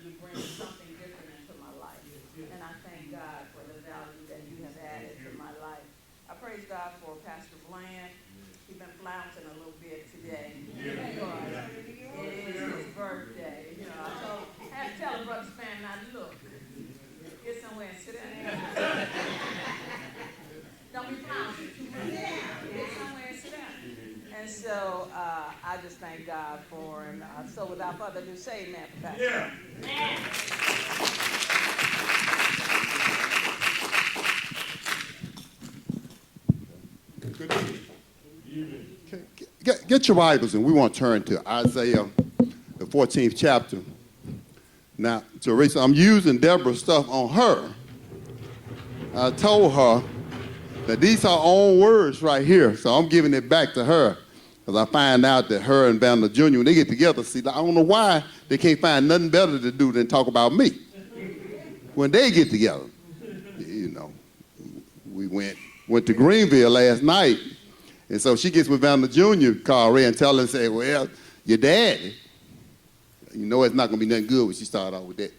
you bring something different into my life. And I thank God for the value that you have added to my life. I praise God for Pastor Bland. He's been flouncing a little bit today. It is his birthday. You know, I had to tell the brother Span, now look, get somewhere and sit down. Don't be flouncing too much. Get somewhere and sit down. And so I just thank God for him. So without further ado, say amen for Pastor. Yeah. Amen. Get your Bibles, and we want to turn to Isaiah, the 14th chapter. Now, Teresa, I'm using Deborah's stuff on her. I told her that these are her own words right here, so I'm giving it back to her. Because I find out that her and Vandal Jr., when they get together, see, I don't know why they can't find nothing better to do than talk about me. When they get together, you know, we went to Greenville last night, and so she gets with Vandal Jr., call Ray and tell her and say, well, your daddy, you know it's not going to be nothing good when she started off with that.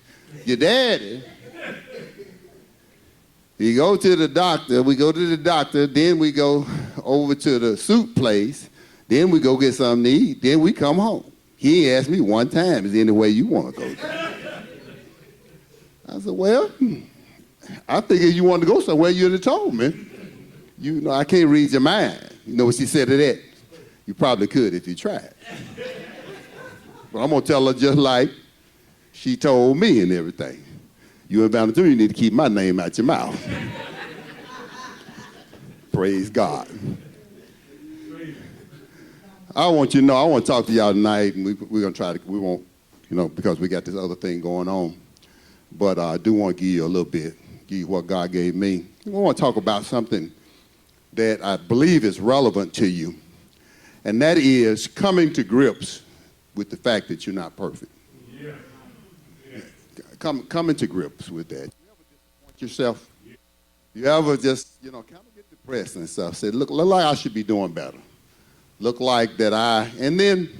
Your daddy, you go to the doctor, we go to the doctor, then we go over to the soup place, then we go get something to eat, then we come home. He asked me one time, is there any way you want to go? I said, well, I figured you wanted to go somewhere, you'd have told me. You know, I can't read your mind. You know what she said to that? You probably could if you tried. But I'm going to tell her just like she told me and everything. You and Vandal Jr., you need to keep my name out your mouth. Praise God. I want you to know, I want to talk to y'all tonight, and we're going to try to, we won't, you know, because we got this other thing going on. But I do want to give you a little bit, give you what God gave me. I want to talk about something that I believe is relevant to you, and that is coming to grips with the fact that you're not perfect. Yeah. Yeah. Coming to grips with that. You ever disappoint yourself? You ever just, you know, kind of get depressed and stuff, say, look like I should be doing better. Look like that and then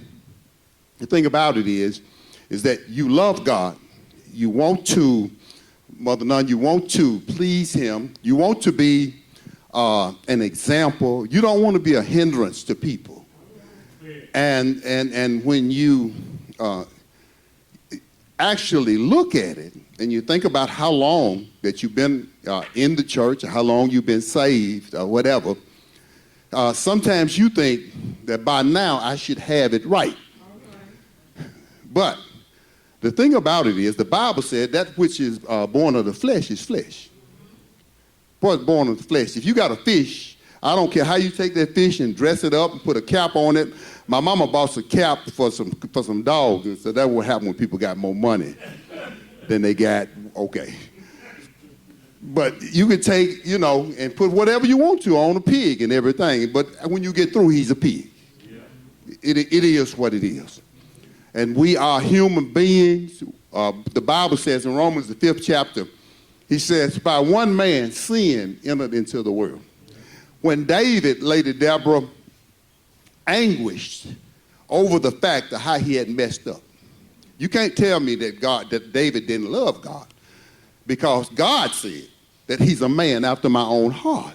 the thing about it is that you love God. You want to, Mother Nun, you want to please him. You want to be an example. You don't want to be a hindrance to people. And when you actually look at it and you think about how long that you've been in the church, or how long you've been saved, or whatever, sometimes you think that by now I should have it right. But the thing about it is, the Bible said that which is born of the flesh is flesh. What's born of the flesh? If you got a fish, I don't care how you take that fish and dress it up and put a cap on it. My mama bought a cap for some dogs, and so that's what happened when people got more money than they got. Okay. But you could take, you know, and put whatever you want to on a pig and everything. But when you get through, he's a pig. Yeah. It is what it is. And we are human beings. The Bible says in Romans, the 5th chapter, he says, by one man, sin entered into the world. When David, Lady Deborah, anguished over the fact of how he had messed up. You can't tell me that David didn't love God, because God said that he's a man after my own heart.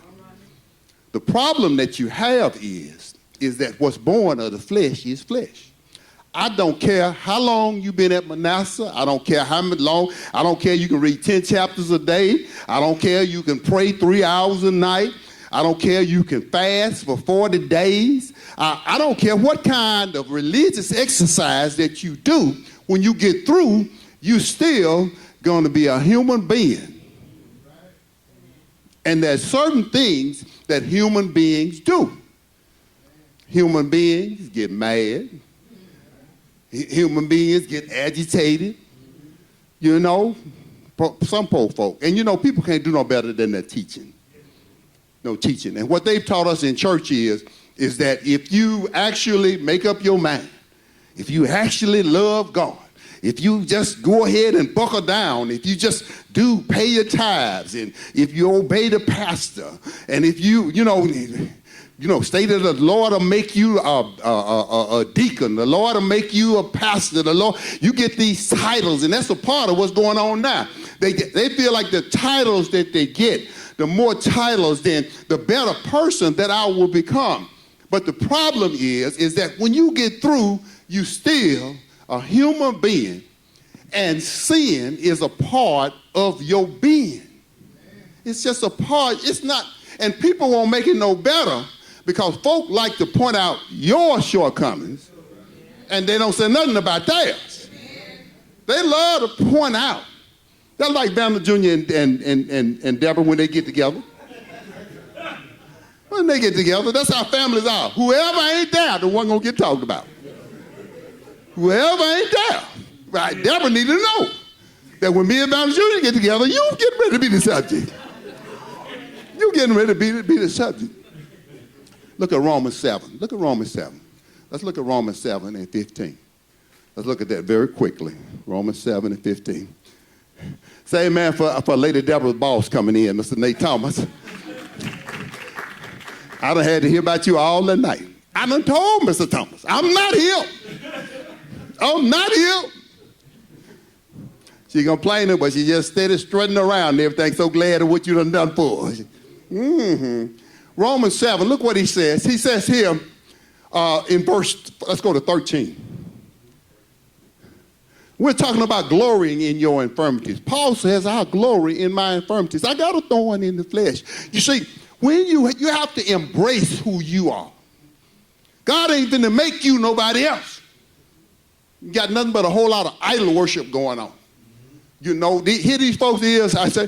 The problem that you have is that what's born of the flesh is flesh. I don't care how long you've been at Manasseh. I don't care how long. I don't care you can read 10 chapters a day. I don't care you can pray 3 hours a night. I don't care you can fast for 40 days. I don't care what kind of religious exercise that you do. When you get through, you still going to be a human being. And there's certain things that human beings do. Human beings get mad. Human beings get agitated. You know, some poor folk. And you know, people can't do no better than their teaching. No teaching. And what they've taught us in church is that if you actually make up your mind, if you actually love God, if you just go ahead and buckle down, if you just pay your tithes, and if you obey the pastor, and if you Say that the Lord will make you a deacon. The Lord will make you a pastor. The Lord, you get these titles, and that's a part of what's going on now. They feel like the titles that they get, the more titles, then the better person that I will become. But the problem is that when you get through, you still a human being, and sin is a part of your being. It's just a part. It's not, and people won't make it no better because folk like to point out your shortcomings, and they don't say nothing about theirs. They love to point out. They're like Bama Jr. and Deborah when they get together. When they get together, that's how families are. Whoever ain't there, the one gonna get talked about. Whoever ain't there. Right? Deborah need to know that when me and Bama Jr. get together, you getting ready to be the subject. You getting ready to be the subject. Look at Romans 7. Look at Romans 7. Let's look at Romans 7 and 15. Let's look at that very quickly. Romans 7 and 15. Say amen for Lady Deborah's boss coming in, Mr. Nate Thomas. I done had to hear about you all the night. I done told Mr. Thomas, I'm not here. I'm not here. She complaining, but she just steady strutting around and everything, so glad of what you done for her. Romans 7, look what he says. He says here in verse, let's go to 13. We're talking about glorying in your infirmities. Paul says, I glory in my infirmities. I got a thorn in the flesh. You see, when you have to embrace who you are. God ain't going to make you nobody else. You got nothing but a whole lot of idol worship going on. Here these folks is, I say,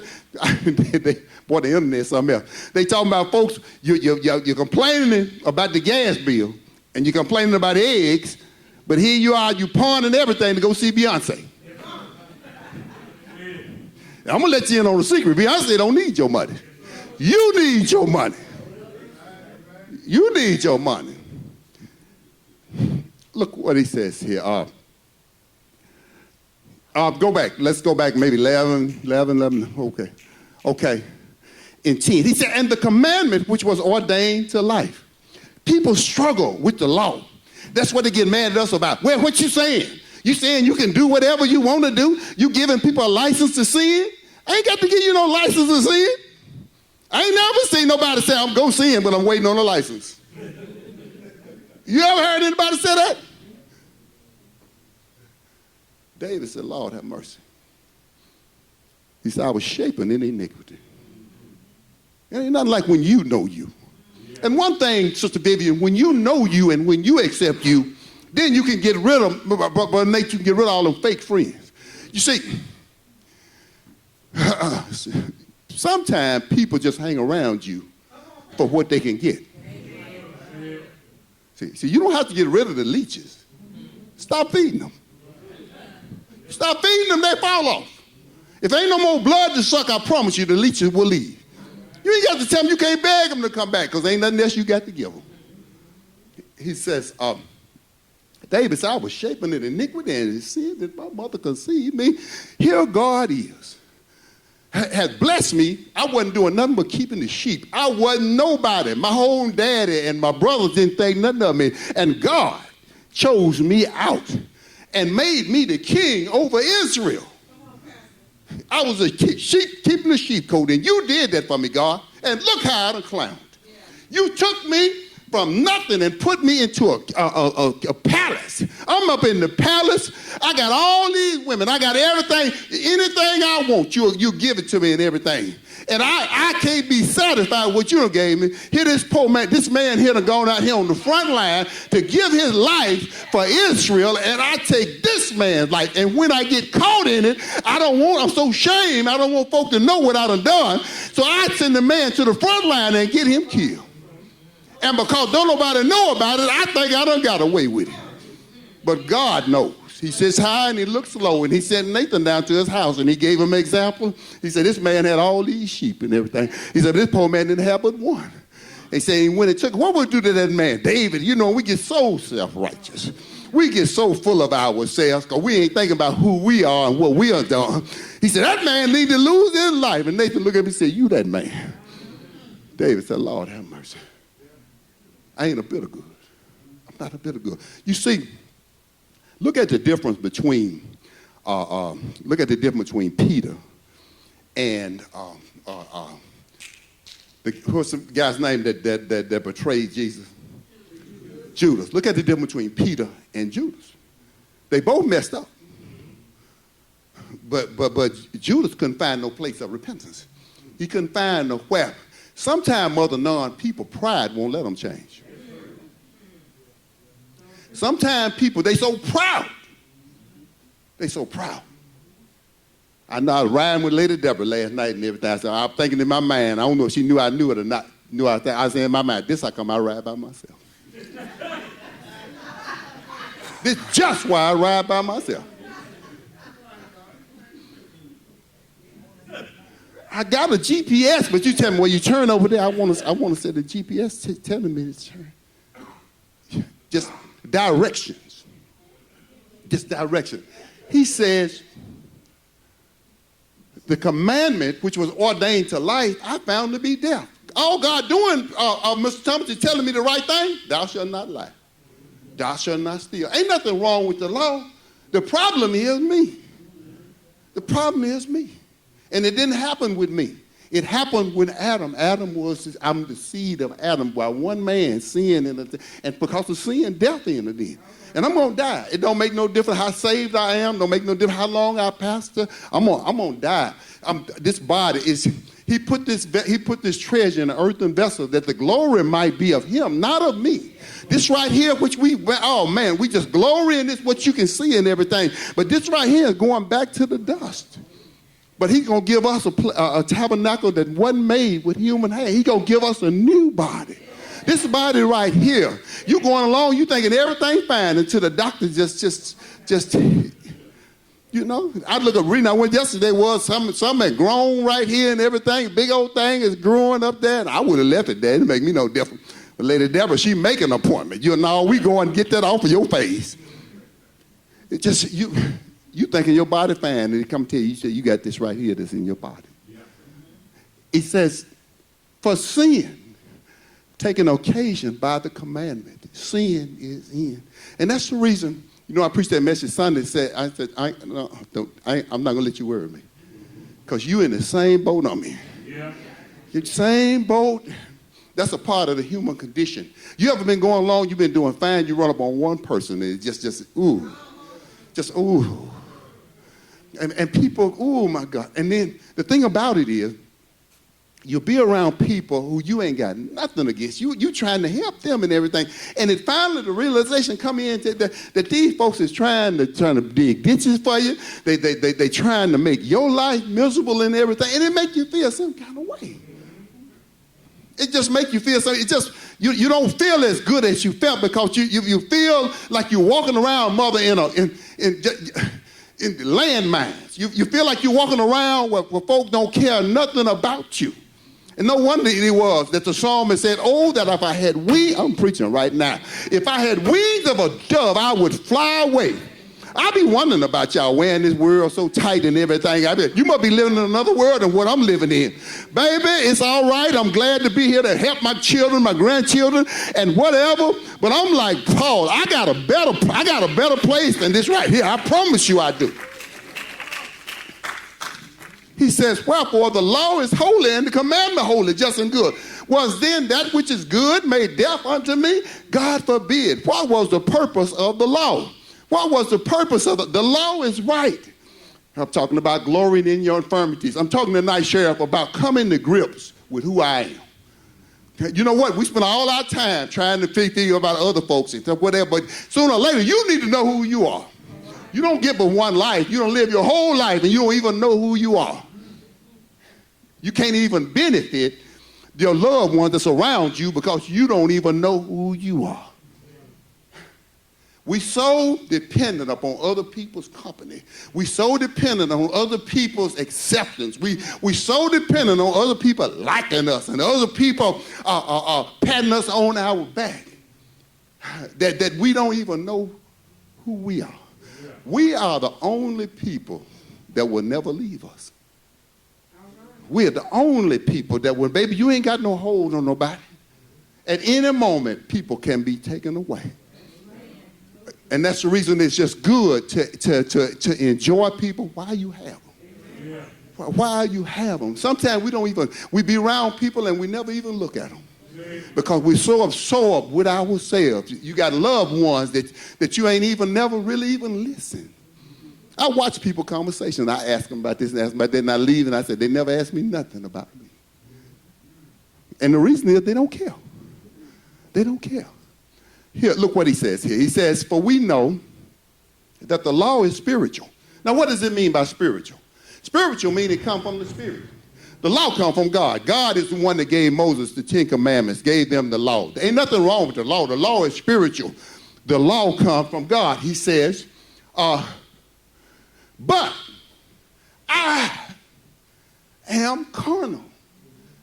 boy, the internet is something else. They talking about folks, you're complaining about the gas bill, and you're complaining about eggs, but here you are, you pawning everything to go see Beyonce. I'm going to let you in on the secret. Beyonce don't need your money. You need your money. You need your money. Look what he says here. Go back. Let's go back maybe 11. Okay. In 10. He said, and the commandment which was ordained to life. People struggle with the law. That's what they get mad at us about. Well, what you saying? You saying you can do whatever you want to do? You giving people a license to sin? I ain't got to give you no license to sin. I ain't never seen nobody say, I'm going to sin, but I'm waiting on a license. You ever heard anybody say that? David said, Lord, have mercy. He said, I was shapen in iniquity. It ain't nothing like when you know you. And one thing, Sister Vivian, when you know you and when you accept you, then you can get rid of, but Nate, you can get rid of all them fake friends. You see, sometimes people just hang around you for what they can get. See, you don't have to get rid of the leeches. Stop feeding them. Stop feeding them, they fall off. If ain't no more blood to suck, I promise you the leeches will leave. You ain't got to tell them you can't beg them to come back because ain't nothing else you got to give them. He says, David said, I was shapen in iniquity and sin that my mother conceived me. Here God is. Had blessed me. I wasn't doing nothing but keeping the sheep. I wasn't nobody. My whole daddy and my brothers didn't think nothing of me. And God chose me out and made me the king over Israel. I was a sheep, keeping the sheepcoat, and you did that for me, God. And look how I done clowned. You took me from nothing and put me into a palace. I'm up in the palace. I got all these women. I got everything, anything I want. You give it to me and everything. And I can't be satisfied with what you done gave me. Here this poor man, this man here done gone out here on the front line to give his life for Israel, and I take this man's life. And when I get caught in it, I'm so ashamed, I don't want folk to know what I done. So I send the man to the front line and get him killed. And because don't nobody know about it, I think I done got away with it. But God knows. He sits high and he looks low, and he sent Nathan down to his house, and he gave him an example. He said, this man had all these sheep and everything. He said, this poor man didn't have but one. He said, when it took, what would do to that man? David, we get so self-righteous. We get so full of ourselves because we ain't thinking about who we are and what we are doing. He said, that man need to lose his life. And Nathan looked at him and said, you that man. David said, Lord have mercy. I ain't a bit of good. I'm not a bit of good. You see, look at the difference between Peter and what's the guy's name that betrayed Jesus? Judas. Look at the difference between Peter and Judas. They both messed up. But Judas couldn't find no place of repentance. He couldn't find nowhere. Sometimes, Mother Nun, people, pride won't let them change. Sometimes people, they so proud. They so proud. I know I was riding with Lady Deborah last night and everything. So I'm thinking in my mind, I don't know if she knew I knew it or not. I was in my mind, this how come I ride by myself. This just why I ride by myself. I got a GPS, but you tell me when you turn over there, I want to say the GPS telling me to turn. Just directions. Just direction. He says, the commandment which was ordained to life, I found to be death. All God doing, Mr. Thomas, is telling me the right thing. Thou shalt not lie. Thou shalt not steal. Ain't nothing wrong with the law. The problem is me. The problem is me. And it didn't happen with me. It happened with Adam. I'm the seed of Adam. While one man sinned, and because of sin, death entered in. And I'm going to die. It don't make no difference how saved I am. Don't make no difference how long I pastor. I'm going to die. This body is, he put this treasure in an earthen vessel that the glory might be of him, not of me. This right here, which we just glory in this, what you can see and everything. But this right here is going back to the dust. But he's going to give us a tabernacle that wasn't made with human hand. He's going to give us a new body. This body right here, you going along, you thinking everything fine until the doctor just you know. I look at Rena, I went yesterday, was some had grown right here and everything. Big old thing is growing up there. And I would have left it there. It didn't make me no difference. But Lady Deborah, she make an appointment. You know, we go and get that off of your face. It just, you thinking your body fine, and he come tell you, you got this right here that's in your body. Yeah. He says, for sin, taken occasion by the commandment. Sin is in. And that's the reason, you know, I preached that message Sunday. I'm not going to let you worry me. Because you in the same boat I'm in. Yeah. The same boat. That's a part of the human condition. You ever been going along, you've been doing fine, you run up on one person, and it's just ooh. And people, oh my God. And then the thing about it is, you'll be around people who you ain't got nothing against. You trying to help them and everything. And then finally the realization come in that these folks is trying to dig ditches for you. They trying to make your life miserable and everything. And it make you feel some kind of way. It just make you feel something. It just, you don't feel as good as you felt because you feel like you're walking around, mother, in landmines. You feel like you're walking around where folk don't care nothing about you. And no wonder it was that the psalmist said, oh, that if I had wings, I'm preaching right now. If I had wings of a dove, I would fly away. I be wondering about y'all wearing this world so tight and everything. You must be living in another world than what I'm living in. Baby, it's all right. I'm glad to be here to help my children, my grandchildren, and whatever. But I'm like, Paul, I got a better place than this right here. I promise you I do. He says, wherefore the law is holy and the commandment holy, just and good. Was then that which is good made death unto me? God forbid. What was the purpose of the law? What was the purpose of it? The law is right. I'm talking about glorying in your infirmities. I'm talking tonight, Sheriff, about coming to grips with who I am. You know what? We spend all our time trying to figure about other folks and stuff, whatever, but sooner or later, you need to know who you are. You don't get but one life. You don't live your whole life and you don't even know who you are. You can't even benefit your loved ones that's around you because you don't even know who you are. We so dependent upon other people's company. We so dependent on other people's acceptance. We so dependent on other people liking us and other people patting us on our back that we don't even know who we are. We are the only people that will never leave us. We're the only people that will, baby, you ain't got no hold on nobody. At any moment, people can be taken away. And that's the reason it's just good to enjoy people while you have them. While you have them. Sometimes we be around people and we never even look at them. Because we're so absorbed with ourselves. You got loved ones that you ain't never really even listen. I watch people conversations. I ask them about this and ask them about that, and I leave and I say, they never ask me nothing about me. And the reason is they don't care. They don't care. Here, look what he says here. He says, for we know that the law is spiritual. Now, what does it mean by spiritual? Spiritual means it comes from the Spirit. The law comes from God. God is the one that gave Moses the 10 Commandments, gave them the law. There ain't nothing wrong with the law. The law is spiritual. The law comes from God. He says, but I am carnal.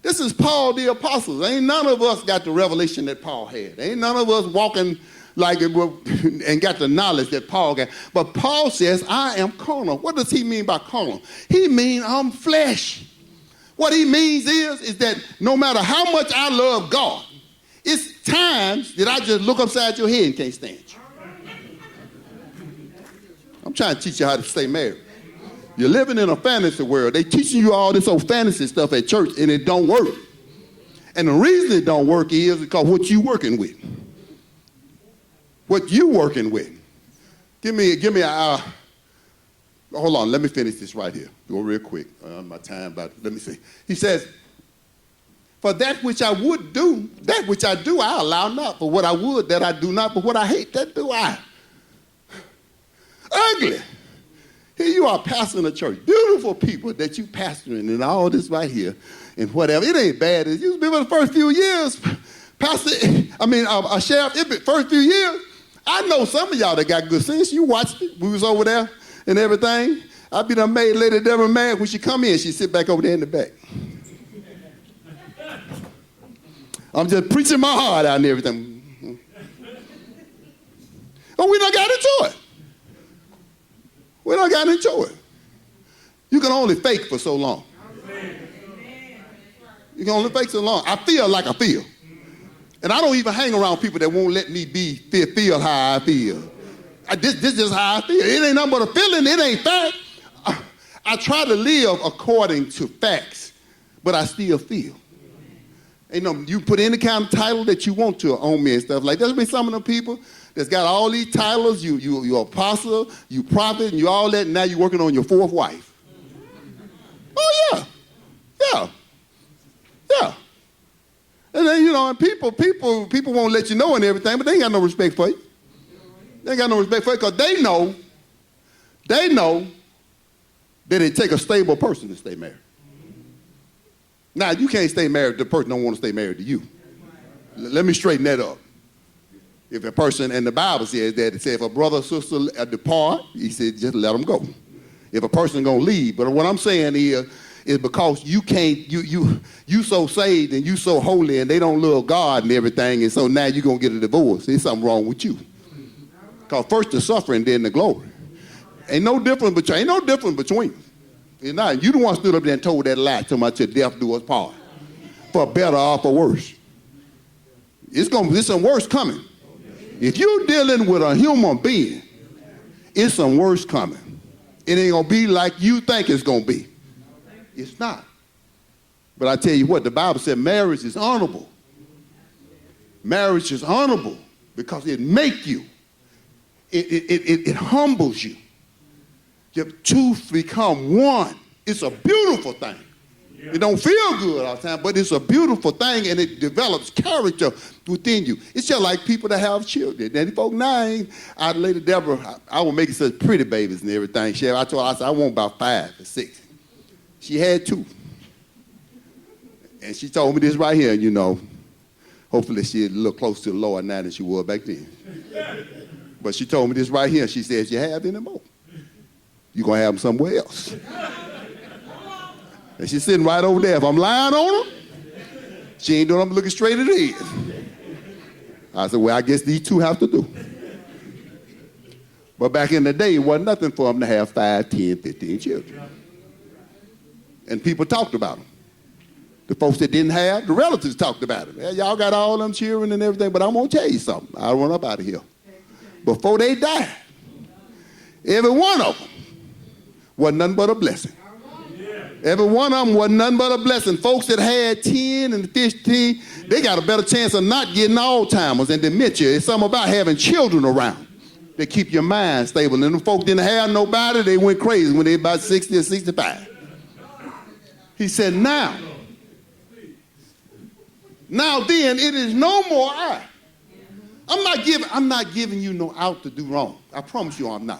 This is Paul the apostle. Ain't none of us got the revelation that Paul had. Ain't none of us walking like it and got the knowledge that Paul got. But Paul says, I am carnal. What does he mean by carnal? He means I'm flesh. What he means is that no matter how much I love God, it's times that I just look upside your head and can't stand you. I'm trying to teach you how to stay married. You're living in a fantasy world. They teaching you all this old fantasy stuff at church, and it don't work. And the reason it don't work is because what you working with. What you working with. Give me a, hold on, let me finish this right here. Go real quick. My time, but let me see. He says, for that which I would do, that which I do, I allow not. For what I would, that I do not. But what I hate, that do I. Ugly. Here you are pastoring a church. Beautiful people that you pastoring and all this right here and whatever. It ain't bad. It used to be for the first few years. Sheriff, first few years, I know some of y'all that got good sense. You watched it. We was over there and everything. I be done made Lady Deborah mad when she come in. She sit back over there in the back. I'm just preaching my heart out and everything. Oh, we done got into it. We done got into it. You can only fake for so long. You can only fake so long. I feel like I feel. And I don't even hang around people that won't let me feel how I feel. This is how I feel. It ain't nothing but a feeling. It ain't fact. I try to live according to facts, but I still feel. You put any kind of title that you want to on me and stuff like that. There's been some of the people that's got all these titles. You apostle, you prophet, and you all that, and now you're working on your fourth wife. Oh, yeah. And then, and people won't let you know and everything, but they ain't got no respect for you. They ain't got no respect for you because they know that it take a stable person to stay married. Now, you can't stay married if the person don't want to stay married to you. Let me straighten that up. If a person, and the Bible says that, it says if a brother or sister depart, he said just let them go. If a person gonna leave, but what I'm saying is because you can't, you so saved and you so holy and they don't love God and everything, and so now you're gonna get a divorce. There's something wrong with you. Because first the suffering, then the glory. Ain't no difference between. It's not. You the one stood up there and told that lie to my death do us part. For better or for worse. It's some worse coming. If you're dealing with a human being, it's some worse coming. It ain't gonna be like you think it's gonna be. It's not. But I tell you what, the Bible said marriage is honorable. Marriage is honorable because it makes you. It humbles you. The two become one. It's a beautiful thing. Yeah. It don't feel good all the time, but it's a beautiful thing, and it develops character within you. It's just like people that have children. And folk now, Lady Deborah, I will make it such pretty babies and everything. I told her, I said, I want about 5 or 6. She had 2. And she told me this right here, hopefully she's a little closer to the Lord now than she was back then. But she told me this right here. She says, you have any more? You're going to have them somewhere else. And she's sitting right over there. If I'm lying on her, she ain't doing, I'm looking straight at her head. I said, well, I guess these 2 have to do. But back in the day, it wasn't nothing for them to have 5, 10, 15 children. And people talked about them. The folks that didn't have, the relatives talked about it. Well, y'all got all them children and everything, but I'm going to tell you something. I'll run up out of here. Before they died, every one of them wasn't nothing but a blessing. Every one of them wasn't nothing but a blessing. Folks that had 10 and 15, they got a better chance of not getting Alzheimer's and dementia. It's something about having children around. They keep your mind stable. And the folks didn't have nobody, they went crazy when they were about 60 or 65. He said, now then, it is no more I. I'm not giving you no out to do wrong. I promise you I'm not.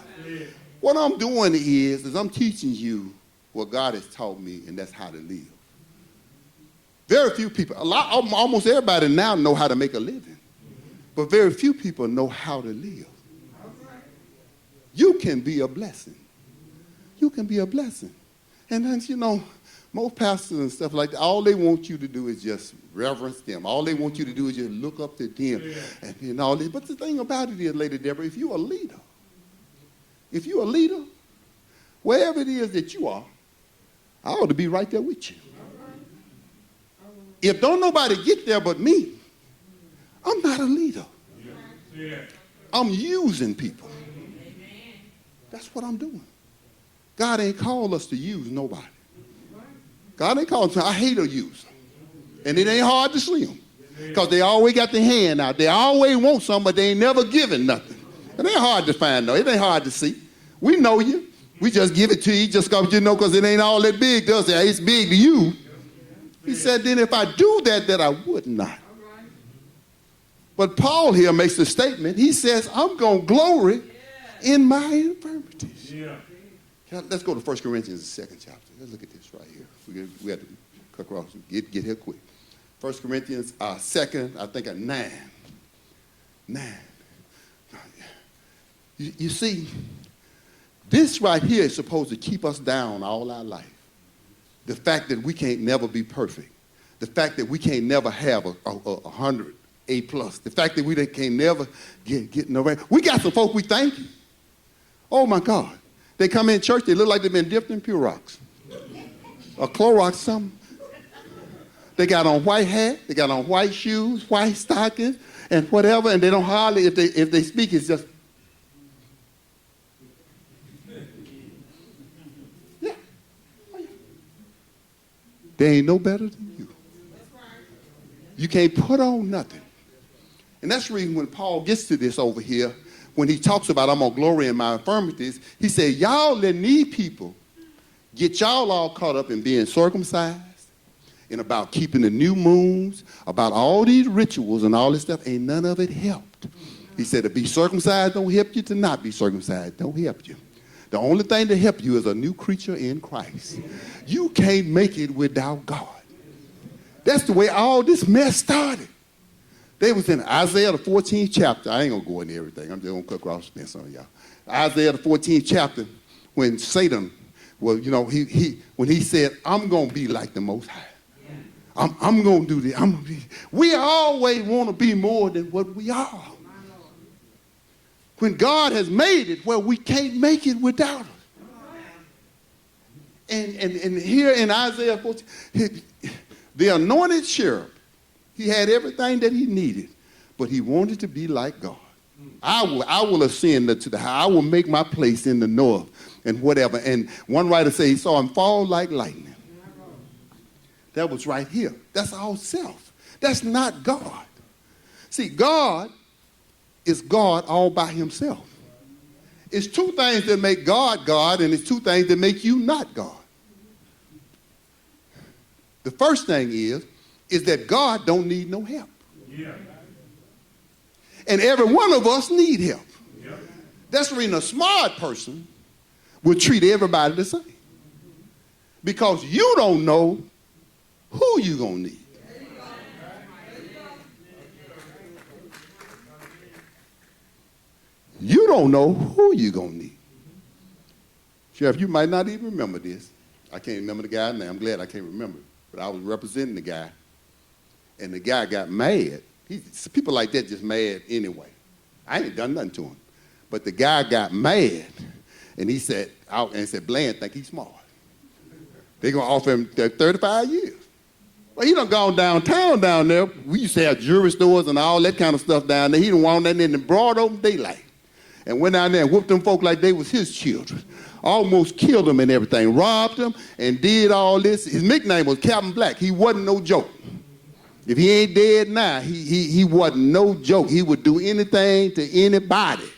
What I'm doing is I'm teaching you what God has taught me, and that's how to live. Very few people, almost everybody now know how to make a living, but very few people know how to live. You can be a blessing. You can be a blessing. And then, you know, most pastors and stuff like that, all they want you to do is just reverence them. All they want you to do is just look up to them and all this. But the thing about it is, Lady Deborah, if you're a leader, wherever it is that you are, I ought to be right there with you. If don't nobody get there but me, I'm not a leader. I'm using people. That's what I'm doing. God ain't called us to use nobody. God ain't called us. I hate a user. And it ain't hard to see them. Because they always got their hand out. They always want something, but they ain't never giving nothing. It ain't hard to find, though. It ain't hard to see. We know you. We just give it to you just because you know, because it ain't all that big to us. It's big to you. He said, then if I do that I would not. But Paul here makes a statement. He says, I'm going to glory in my infirmities. Let's go to 1 Corinthians, the 2nd chapter. Let's look at this right here. We have to cut across. Get here quick. 1 Corinthians 2nd, I think 9. 9. You see, this right here is supposed to keep us down all our life. The fact that we can't never be perfect. The fact that we can't never have a 100 A+. The fact that we can't never get no rank. We got some folk we thank you. Oh my God. They come in church, they look like they've been dipped in Purox. Or Clorox something. They got on white hat, they got on white shoes, white stockings, and whatever, and they don't hardly, if they speak, it's just, yeah. They ain't no better than you. You can't put on nothing. And that's the reason when Paul gets to this over here, when he talks about I'm going to glory in my infirmities, he said, y'all letting these people get y'all all caught up in being circumcised and about keeping the new moons, about all these rituals and all this stuff, ain't none of it helped. He said to be circumcised don't help you, to not be circumcised don't help you. The only thing to help you is a new creature in Christ. You can't make it without God. That's the way all this mess started. They was in Isaiah the 14th chapter. I ain't going to go into everything. I'm just going to cut across the fence on y'all. Isaiah the 14th chapter, when Satan, well, you know, when he said, I'm going to be like the Most High. I'm going to do this. We always want to be more than what we are. When God has made it where we can't make it without us. And here in Isaiah 14, the anointed cherub, he had everything that he needed, but he wanted to be like God. I will ascend to the high. I will make my place in the north and whatever. And one writer said he saw him fall like lightning. That was right here. That's all self. That's not God. See, God is God all by himself. It's two things that make God God, and it's two things that make you not God. The first thing is that God don't need no help. Yeah. And every one of us need help. Yeah. That's the reason a smart person will treat everybody the same. Because you don't know who you're going to need. You don't know who you're going to need. Sheriff, you might not even remember this. I can't remember the guy's name. I'm glad I can't remember it. But I was representing the guy. And the guy got mad. People like that just mad anyway. I ain't done nothing to him. But the guy got mad. And he said, Bland think he's smart. They're going to offer him 35 years. Well, he done gone downtown down there. We used to have jewelry stores and all that kind of stuff down there. He done wound that in the broad open daylight and went down there and whooped them folk like they was his children. Almost killed them and everything, robbed them and did all this. His nickname was Captain Black. He wasn't no joke. If he ain't dead now, he wasn't no joke. He would do anything to anybody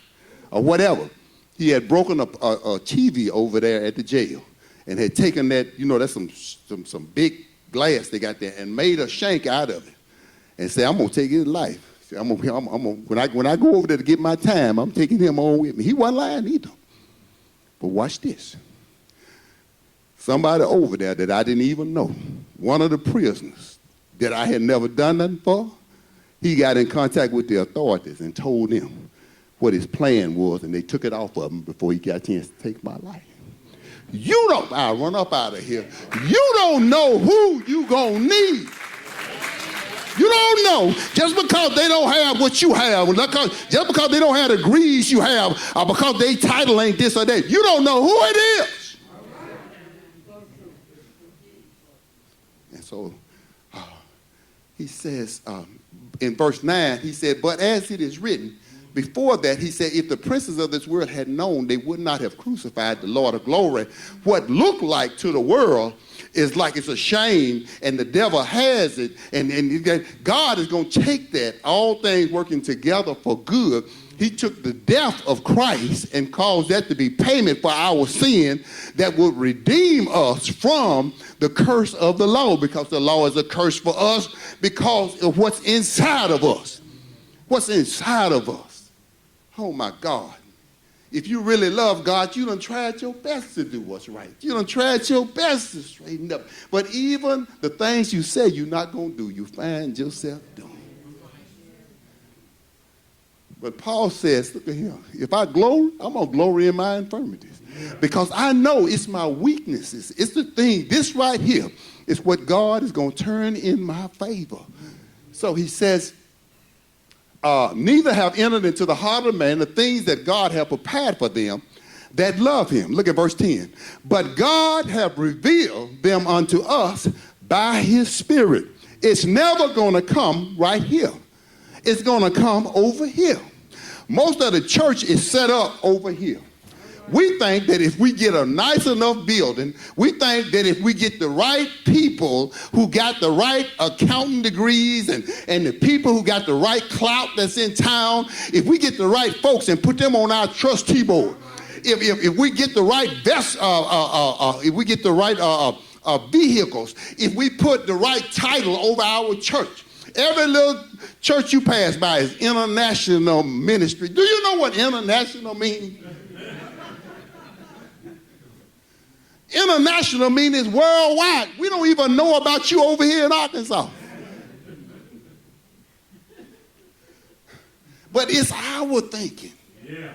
or whatever. He had broken a TV over there at the jail and had taken that, that's some big glass they got there and made a shank out of it and said, I'm going to take his life. When I go over there to get my time, I'm taking him on with me. He wasn't lying either. But watch this. Somebody over there that I didn't even know, one of the prisoners that I had never done nothing for, he got in contact with the authorities and told them what his plan was, and they took it off of him before he got a chance to take my life. I'll run up out of here. You don't know who you gonna need. You don't know. Just because they don't have what you have, just because they don't have the degrees you have, or because their title ain't this or that, you don't know who it is. And so he says, in verse 9, he said, but as it is written, before that, he said, if the princes of this world had known, they would not have crucified the Lord of glory. What looked like to the world is like it's a shame, and the devil has it, and God is going to take that, all things working together for good. He took the death of Christ and caused that to be payment for our sin that would redeem us from the curse of the law, because the law is a curse for us because of what's inside of us. What's inside of us. Oh, my God. If you really love God, you done tried your best to do what's right. You done tried your best to straighten up. But even the things you say you're not going to do, you find yourself doing. But Paul says, look at here, if I glory, I'm going to glory in my infirmities. Because I know it's my weaknesses. It's the thing, this right here is what God is going to turn in my favor. So he says, neither have entered into the heart of man the things that God hath prepared for them that love him. Look at verse 10. But God hath revealed them unto us by his Spirit. It's never going to come right here. It's going to come over here. Most of the church is set up over here. We think that if we get a nice enough building, we think that if we get the right people who got the right accounting degrees and the people who got the right clout that's in town, if we get the right folks and put them on our trustee board, if we get the right if we get the right vehicles, if we put the right title over our church. Every little church you pass by is international ministry. Do you know what international means? International means worldwide. We don't even know about you over here in Arkansas. But it's our thinking. Yeah.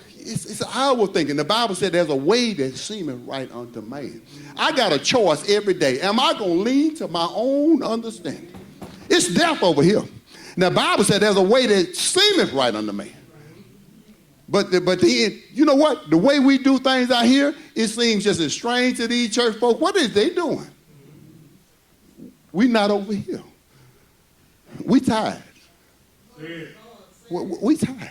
It's our thinking. The Bible said there's a way that seemeth right unto man. I got a choice every day. Am I going to lean to my own understanding? It's death over here. Now, the Bible said there's a way that seemeth right unto man. But then, you know what? The way we do things out here, it seems just as strange to these church folk. What is they doing? We not over here. We tired. We tired.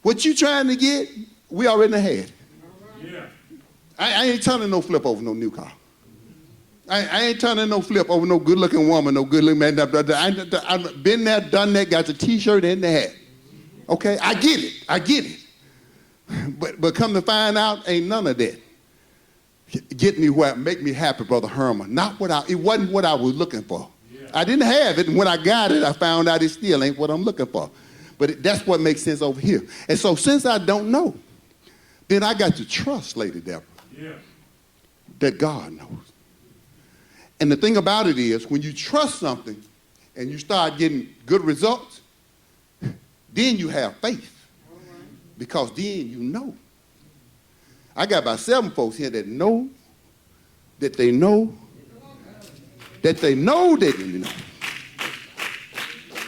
What you trying to get, we already had. Yeah. I ain't turning no flip over no new car. I ain't turning no flip over no good-looking woman, no good-looking man. I've been there, done that, got the T-shirt and the hat. Okay, I get it. But come to find out, ain't none of that. Get me where make me happy, Brother Herman. It wasn't what I was looking for. Yeah. I didn't have it, and when I got it, I found out it still ain't what I'm looking for. But that's what makes sense over here. And so since I don't know, then I got to trust Lady Deborah that God knows. And the thing about it is, when you trust something and you start getting good results, then you have faith. Because then you know. I got about 7 folks here that know that they know that they know that they know.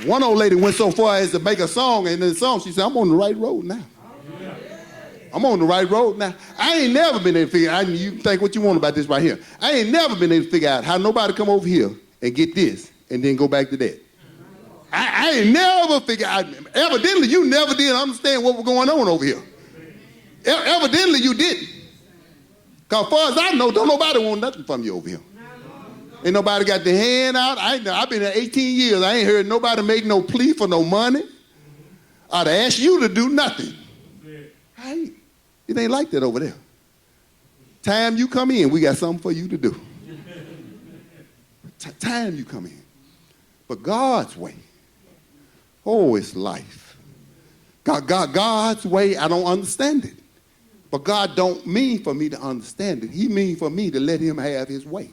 One old lady went so far as to make a song, and in the song she said, I'm on the right road now. I'm on the right road now. I ain't never been able to figure out, you think what you want about this right here. I ain't never been able to figure out how nobody come over here and get this and then go back to that. I ain't never figured out. Evidently, you never did understand what was going on over here. Evidently, you didn't. Because far as I know, don't nobody want nothing from you over here. Ain't nobody got their hand out. I've been here 18 years. I ain't heard nobody make no plea for no money or to ask you to do nothing. It ain't like that over there. Time you come in, we got something for you to do. Time you come in. But God's way, oh, it's life. God's way, I don't understand it. But God don't mean for me to understand it. He mean for me to let him have his way.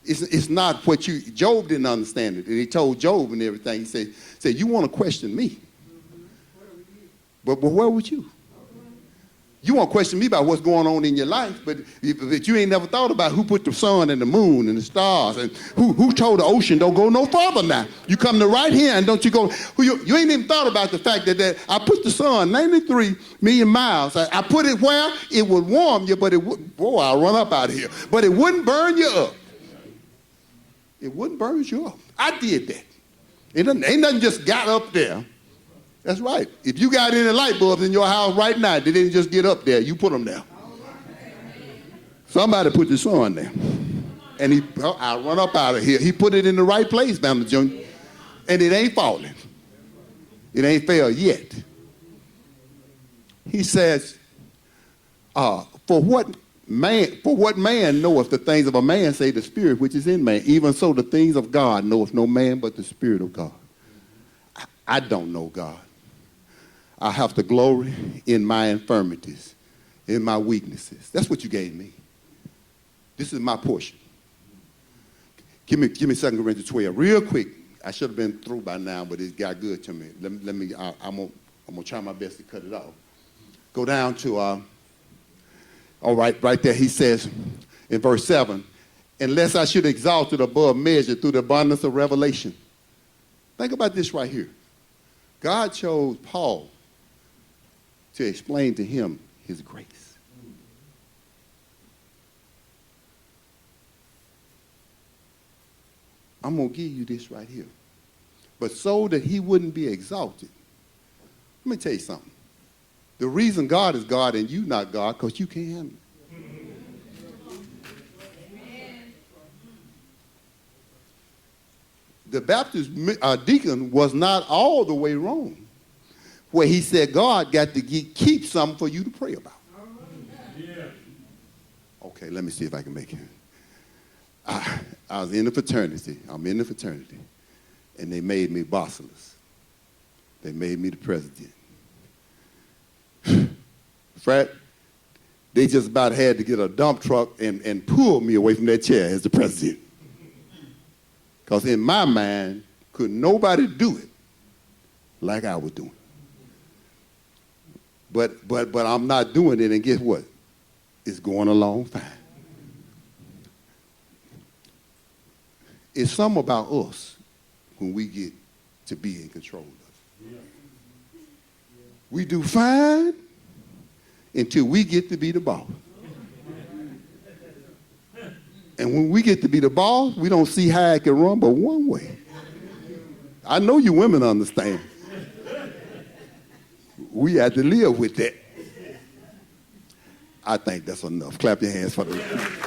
It's not what Job didn't understand it. And he told Job and everything. He said you want to question me. But where would you? You want to question me about what's going on in your life, but you ain't never thought about who put the sun and the moon and the stars and who told the ocean don't go no further now. You come to right here and don't you go. You ain't even thought about the fact that I put the sun 93 million miles. I put it where it would warm you, but it would. Boy, I'll run up out of here. But it wouldn't burn you up. It wouldn't burn you up. I did that. Ain't nothing just got up there. That's right. If you got any light bulbs in your house right now, they didn't just get up there. You put them there. Somebody put the sun there. And I run up out of here. He put it in the right place, Mr. Junior. And it ain't falling. It ain't fell yet. He says, for what man knoweth the things of a man, say the spirit which is in man. Even so the things of God knoweth no man but the Spirit of God. I don't know God. I have to glory in my infirmities, in my weaknesses. That's what you gave me. This is my portion. Give me 2 Corinthians 12. Real quick. I should have been through by now, but it got good to me. I'm gonna try my best to cut it off. Go down to all right there. He says in verse 7, unless I should exalt it above measure through the abundance of revelation. Think about this right here. God chose Paul to explain to him his grace. I'm going to give you this right here. But so that he wouldn't be exalted. Let me tell you something. The reason God is God and you not God, because you can't handle it. The Baptist deacon was not all the way wrong, where he said God got to keep something for you to pray about. Yeah. Okay, let me see if I can make it. I was in the fraternity. I'm in the fraternity. And they made me bosseless. They made me the president. Frat, they just about had to get a dump truck and pull me away from that chair as the president. Because in my mind, could nobody do it like I was doing. But I'm not doing it, and guess what? It's going along fine. It's something about us when we get to be in control of it. We do fine until we get to be the boss. And when we get to be the boss, we don't see how it can run but one way. I know you women understand. We have to live with that. I think that's enough. Clap your hands for the